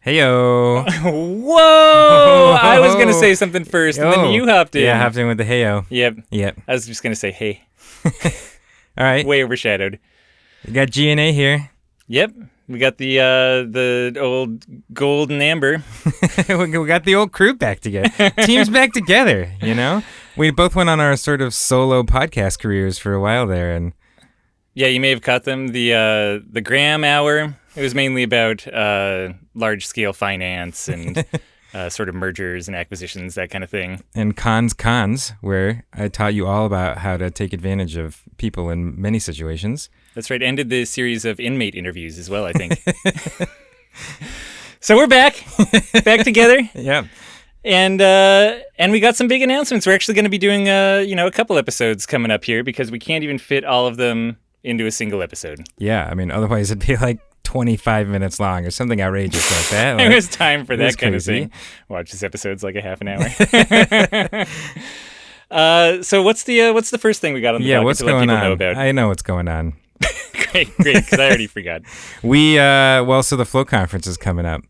Heyo. Whoa! I was going to say something first, and then you hopped in. Yeah, I hopped in with the heyo. Yep. I was just going to say hey. All right. Way overshadowed. We got G&A here. Yep. We got the old gold and amber. We got the old crew back together. Team's back together, you know? We both went on our sort of solo podcast careers for a while there. And yeah, you may have caught them. The Graham Hour, it was mainly about large-scale finance and sort of mergers and acquisitions, that kind of thing. And Cons, where I taught you all about how to take advantage of people in many situations. That's right. Ended the series of inmate interviews as well, I think. So we're back together. Yeah. And we got some big announcements. We're actually going to be doing a couple episodes coming up here because we can't even fit all of them into a single episode. Yeah, I mean, otherwise it'd be like 25 minutes long or something outrageous like that. Like, it was time for that kind crazy. of thing. Watch this episode's like a half an hour. So what's the first thing we got on the docket what's to let going people on? know about? I know what's going on. Great, because I already forgot. So the Flow Conference is coming up.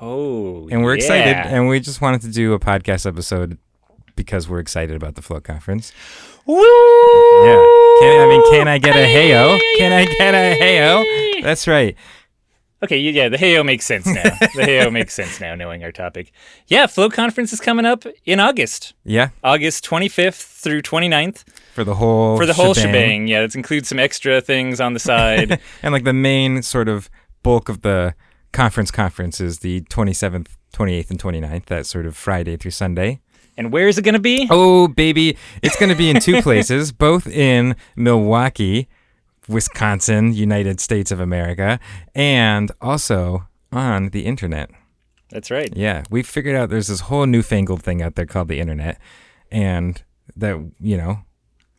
Oh, and we're excited, and we just wanted to do a podcast episode because we're excited about the Flow Conference. Woo! Yeah. Can I get a heyo? Can I get a heyo? That's right. Okay, yeah, the heyo makes sense now. The heyo makes sense now, knowing our topic. Yeah, Flow Conference is coming up in August. Yeah. August 25th through 29th. For the whole shebang. Yeah, it includes some extra things on the side. And like the main sort of bulk of the conference is the 27th, 28th, and 29th, that sort of Friday through Sunday. And where is it going to be? Oh, baby. It's going to be in two places, both in Milwaukee, Wisconsin, United States of America, and also on the internet. That's right. Yeah. We figured out there's this whole newfangled thing out there called the internet, and that,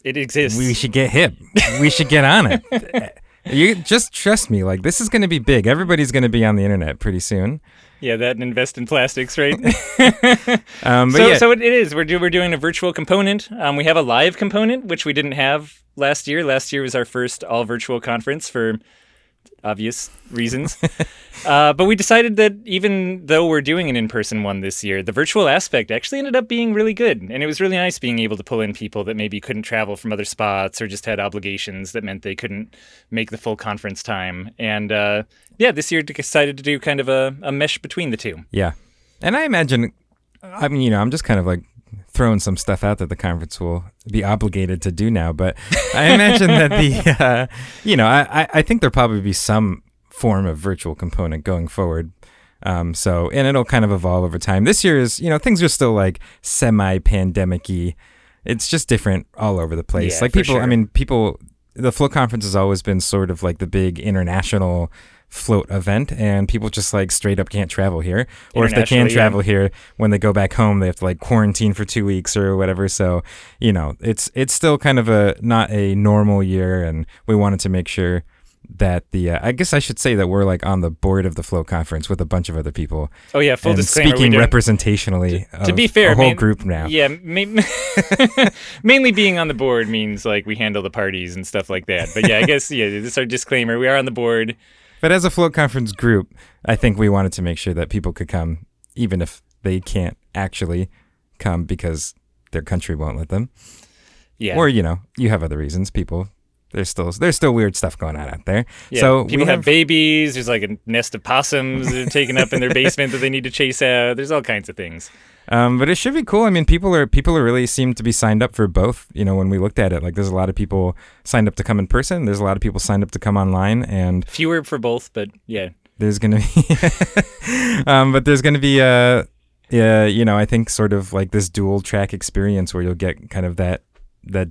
it exists. We should get hip. We should get on it. You just trust me. Like, this is going to be big. Everybody's going to be on the internet pretty soon. Yeah, that and invest in plastics, right? So it is. We're doing a virtual component. We have a live component, which we didn't have last year. Last year was our first all virtual conference for obvious reasons. But we decided that even though we're doing an in-person one this year, the virtual aspect actually ended up being really good. And it was really nice being able to pull in people that maybe couldn't travel from other spots or just had obligations that meant they couldn't make the full conference time. And this year decided to do kind of a mesh between the two. Yeah. And I imagine, I'm just kind of like throwing some stuff out that the conference will be obligated to do now. But I imagine that I think there'll probably be some form of virtual component going forward. And it'll kind of evolve over time. This year is, things are still like semi-pandemic-y. It's just different all over the place. Yeah, like people, the Flow Conference has always been sort of like the big international float event, and people just like straight up can't travel here, or if they can travel here, when they go back home they have to like quarantine for 2 weeks or whatever. So it's still kind of not a normal year, and we wanted to make sure that I guess I should say that we're like on the board of the Flow Conference with a bunch of other people. Oh yeah, full disclaimer. Speaking representationally to be fair, a whole group now. Yeah, mainly being on the board means like we handle the parties and stuff like that. But yeah, I guess this is our disclaimer. We are on the board. But as a Flow Conference group, I think we wanted to make sure that people could come, even if they can't actually come because their country won't let them. Yeah. Or, you have other reasons. People, there's still weird stuff going on out there. Yeah, so people have babies. There's like a nest of possums that are taken up in their basement that they need to chase out. There's all kinds of things. But it should be cool. I mean, people are really seem to be signed up for both. When we looked at it, like there's a lot of people signed up to come in person. There's a lot of people signed up to come online, and fewer for both. But yeah, there's gonna be, but there's gonna be I think sort of like this dual track experience where you'll get kind of that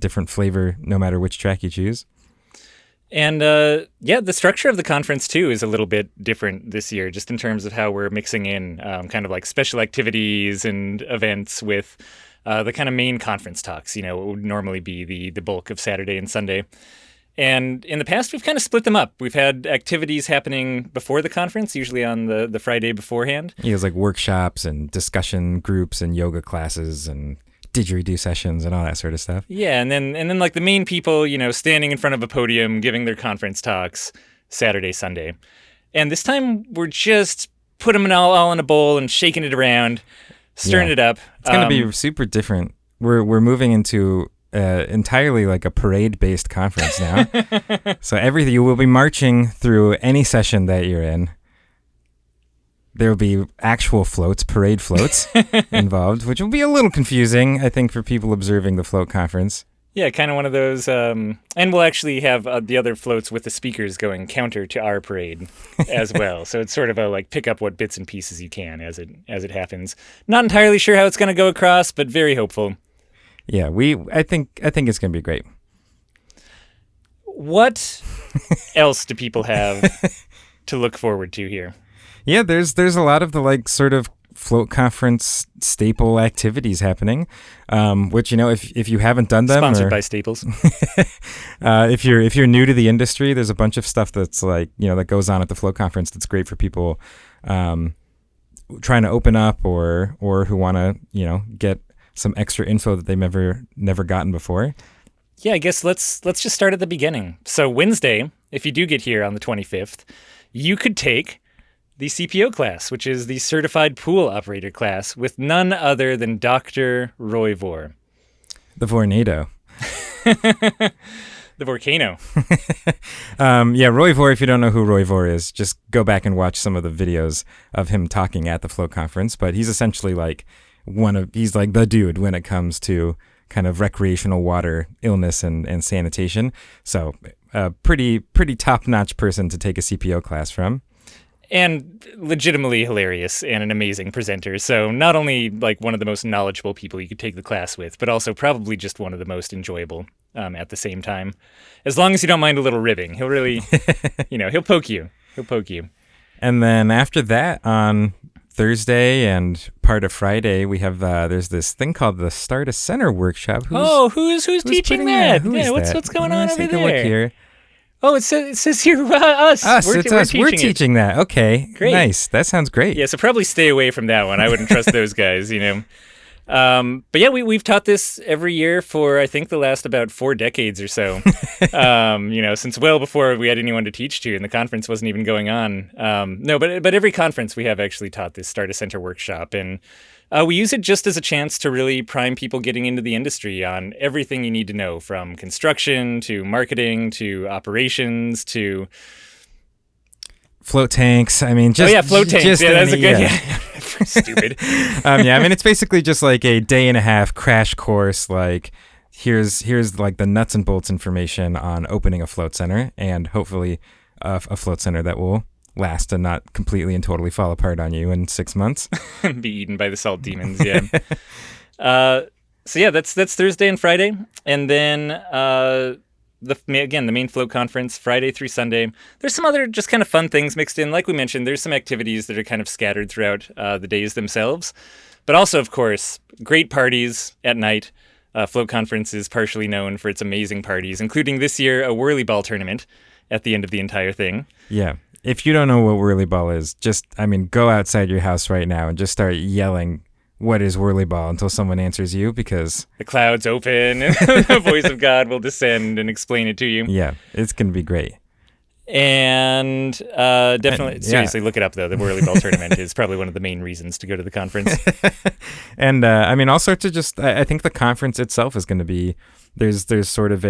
different flavor no matter which track you choose. And the structure of the conference too is a little bit different this year, just in terms of how we're mixing in kind of like special activities and events with the kind of main conference talks. What would normally be the bulk of Saturday and Sunday. And in the past, we've kind of split them up. We've had activities happening before the conference, usually on the Friday beforehand. Yeah, it's like workshops and discussion groups and yoga classes and didgeridoo sessions and all that sort of stuff. Yeah, and then like the main people, standing in front of a podium giving their conference talks Saturday, Sunday. And this time we're just putting them all in a bowl and shaking it around, stirring it up. It's going to be super different. We're moving into entirely like a parade-based conference now. So you will be marching through any session that you're in. There will be actual floats, parade floats involved, which will be a little confusing, I think, for people observing the float conference. Yeah, kind of one of those, and we'll actually have the other floats with the speakers going counter to our parade as well. So it's sort of a like pick up what bits and pieces you can as it happens. Not entirely sure how it's going to go across, but very hopeful. Yeah, I think it's going to be great. What else do people have to look forward to here? Yeah, there's a lot of the like sort of float conference staple activities happening, which if you haven't done them, sponsored by Staples. if you're new to the industry, there's a bunch of stuff that's like that goes on at the float conference that's great for people trying to open up or who want to get some extra info that they've never gotten before. Yeah, I guess let's just start at the beginning. So Wednesday, if you do get here on the 25th, you could take the CPO class, which is the Certified Pool Operator class, with none other than Dr. Roy Vore. The Vornado. The volcano. Roy Vore, if you don't know who Roy Vore is, just go back and watch some of the videos of him talking at the float conference. But he's essentially like he's like the dude when it comes to kind of recreational water illness and sanitation. So a pretty top-notch person to take a CPO class from. And legitimately hilarious and an amazing presenter. So not only like one of the most knowledgeable people you could take the class with, but also probably just one of the most enjoyable at the same time. As long as you don't mind a little ribbing, he'll really, he'll poke you. He'll poke you. And then after that, on Thursday and part of Friday, we have there's this thing called the Start a Center workshop. Who's teaching that? What's going on over there? Take a look here. Oh, it says here us. It's us. We're teaching that. Okay, great. Nice. That sounds great. Yeah, so probably stay away from that one. I wouldn't trust those guys, But yeah, we've taught this every year for I think the last about 4 decades or so. Since well before we had anyone to teach to, and the conference wasn't even going on. But every conference we have actually taught this Start a Center workshop, and we use it just as a chance to really prime people getting into the industry on everything you need to know, from construction to marketing to operations to float tanks. I mean, float tanks. Yeah, that's a good. Yeah. Stupid. It's basically just like a day and a half crash course. Like, here's like the nuts and bolts information on opening a float center, and hopefully a float center that will last and not completely and totally fall apart on you in 6 months. Be eaten by the salt demons. Yeah. That's Thursday and Friday, and then the main float conference Friday through Sunday. There's some other just kind of fun things mixed in. Like we mentioned, there's some activities that are kind of scattered throughout the days themselves, but also, of course, great parties at night. Float conference is partially known for its amazing parties, including this year a whirly ball tournament at the end of the entire thing. Yeah. If you don't know what whirly ball is, go outside your house right now and just start yelling, "What is whirly ball?" until someone answers you, because the clouds open and the voice of God will descend and explain it to you. Yeah, it's going to be great. And definitely, seriously, look it up, though. The whirly ball tournament is probably one of the main reasons to go to the conference. And all sorts of I think the conference itself is going to be, there's sort of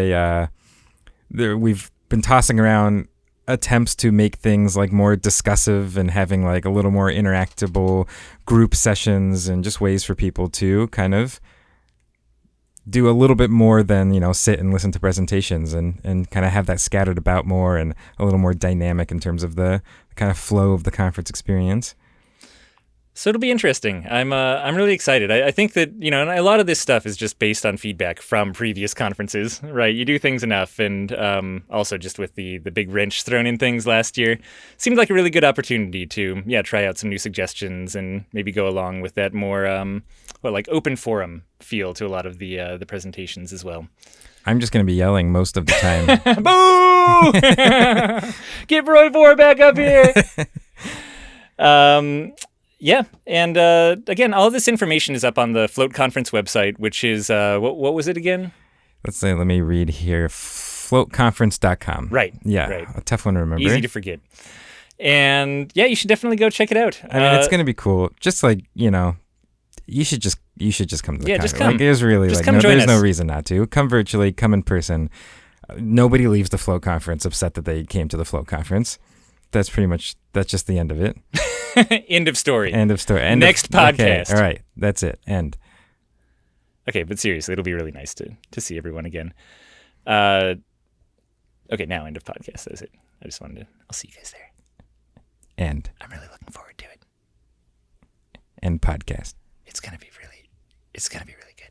we've been tossing around attempts to make things like more discussive and having like a little more interactable group sessions, and just ways for people to kind of do a little bit more than, sit and listen to presentations, and kind of have that scattered about more and a little more dynamic in terms of the kind of flow of the conference experience. So it'll be interesting. I'm really excited. I think that, and a lot of this stuff is just based on feedback from previous conferences, right? You do things enough, and also just with the big wrench thrown in things last year, seemed like a really good opportunity to, try out some new suggestions and maybe go along with that more, open forum feel to a lot of the presentations as well. I'm just going to be yelling most of the time. Boo! Get Roy Vore back up here. Yeah, and again, all of this information is up on the Float Conference website, which is what was it again? Let me read here. Floatconference.com. Right. Yeah, right. a tough one to remember. Easy to forget. And yeah, you should definitely go check it out. I mean, it's going to be cool. Just like, you should just come to the conference. Just come. Like, it was really just like, come no, join there's us. no reason not to. Come virtually, come in person. Nobody leaves the Float Conference upset that they came to the Float Conference. That's just the end of it. End of story. End of story. Next podcast. Okay, all right, that's it. End. Okay, but seriously, it'll be really nice to see everyone again. Okay, now end of podcast. That's it. I'll see you guys there. End. I'm really looking forward to it. End podcast. It's gonna be really good.